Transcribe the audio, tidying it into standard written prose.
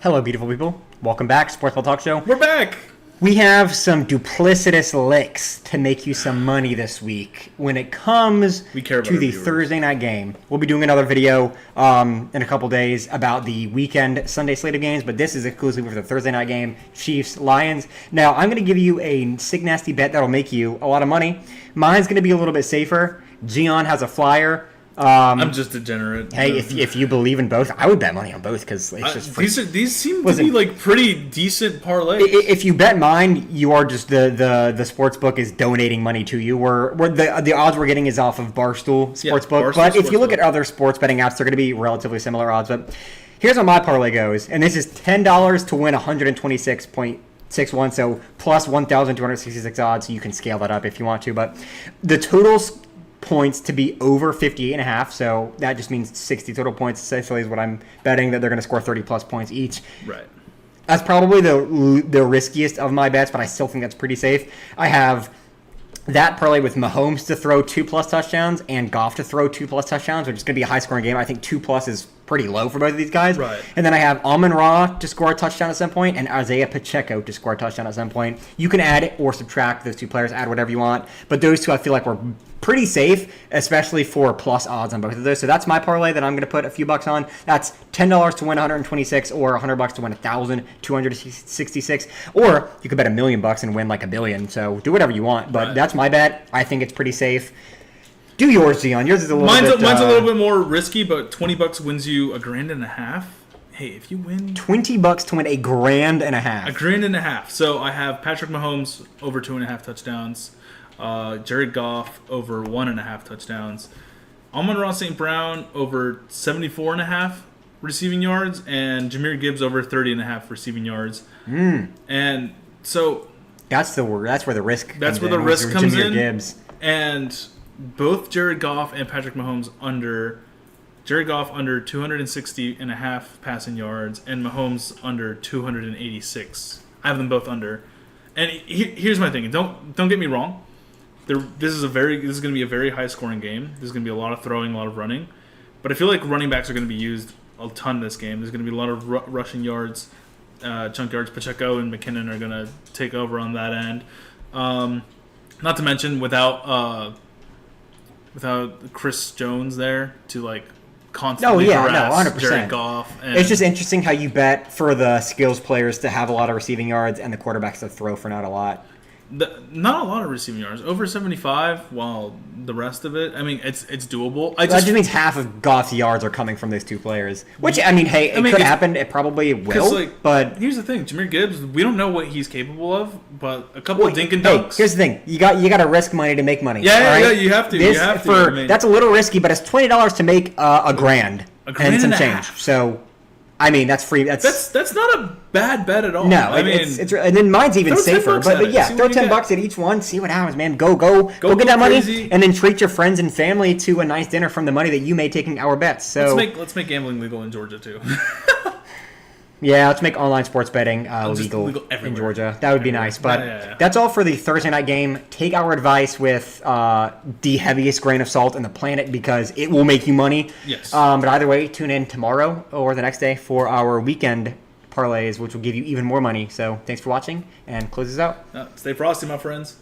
Hello, beautiful people. Welcome back, Sports Ball Talk Show. We're back. We have some duplicitous licks to make you some money this week when it comes We care about to our the viewers. Thursday night game. We'll be doing another video in a couple days about the weekend Sunday slate of games, but this is exclusively for the Thursday night game, Chiefs, Lions. Now, I'm going to give you a sick nasty bet that'll make you a lot of money. Mine's going to be a little bit safer. Gian has a flyer. I'm just degenerate. Hey, if you believe in both, I would bet money on both because it's just free. These seem to be like pretty decent parlays. If you bet mine, you are just the sports book is donating money to you. We're the odds we're getting is off of Barstool Sportsbook. Barstool But if you look Sportsbook. at other sports betting apps, they're going to be relatively similar odds. But here's how my parlay goes, and this is $10 to win 126.61, so plus 1,266 odds. So you can scale that up if you want to. But the totals points to be over 58.5, so that just means 60 total points essentially is what I'm betting, that they're going to score 30 plus points each. Right. That's probably the riskiest of my bets, but I still think that's pretty safe. I have that parlay with Mahomes to throw 2+ touchdowns and Goff to throw 2+ touchdowns, which is going to be a high-scoring game. I think 2+ is pretty low for both of these guys. Right. And then I have Amon-Ra to score a touchdown at some point and Isaiah Pacheco to score a touchdown at some point. You can add or subtract those two players, add whatever you want, but those two I feel like were pretty safe, especially for plus odds on both of those. So that's my parlay that I'm going to put a few bucks on. That's $10 to win 126 or $100 to win 1,266. Or you could bet $1 million and win like $1 billion. So do whatever you want. But That's my bet. I think it's pretty safe. Do yours, Zion. Yours is a little bit... Mine's a little bit more risky, but $20 wins you $1,500. Hey, if you win $20 to win $1.5 grand. $1,500. So I have Patrick Mahomes over 2.5 touchdowns. Jared Goff over 1.5 touchdowns. Amon-Ra St. Brown over 74.5 receiving yards, and Jahmyr Gibbs over 30.5 receiving yards. And so That's where the risk comes in. that's where the risk comes Jahmyr in. Gibbs. And both Jared Goff and Patrick Mahomes under 260.5 passing yards, and Mahomes under 286. I have them both under. And here's my thing. Don't get me wrong. This is going to be a very high scoring game. There's going to be a lot of throwing, a lot of running. But I feel like running backs are going to be used a ton this game. There's going to be a lot of rushing yards, chunk yards. Pacheco and McKinnon are going to take over on that end. Not to mention without Chris Jones there to constantly harass 100%. Jared Goff. And It's just interesting how you bet for the skills players to have a lot of receiving yards and the quarterbacks to throw for not a lot. Not a lot of receiving yards, over 75. While the rest of it, I mean, it's doable. That just means half of Goff's yards are coming from those two players. Which, I mean, hey, it could happen. It probably will. But here's the thing: Jahmyr Gibbs, we don't know what he's capable of, but a couple of dink and dunks. Here's the thing: you got to risk money to make money. Yeah, you have to. That's a little risky, but it's $20 to make $1 grand and some change. So. I mean, that's free. That's not a bad bet at all. No, I mean, it's and then mine's even safer. But yeah, throw $10 at each one. See what happens, man. Go get that crazy. money, and then treat your friends and family to a nice dinner from the money that you made taking our bets. So let's make gambling legal in Georgia too. Yeah, let's make online sports betting legal in Georgia. That would be nice. But That's all for the Thursday night game. Take our advice with the heaviest grain of salt in the planet because it will make you money. Yes. But either way, tune in tomorrow or the next day for our weekend parlays, which will give you even more money. So thanks for watching, and close this out. Stay frosty, my friends.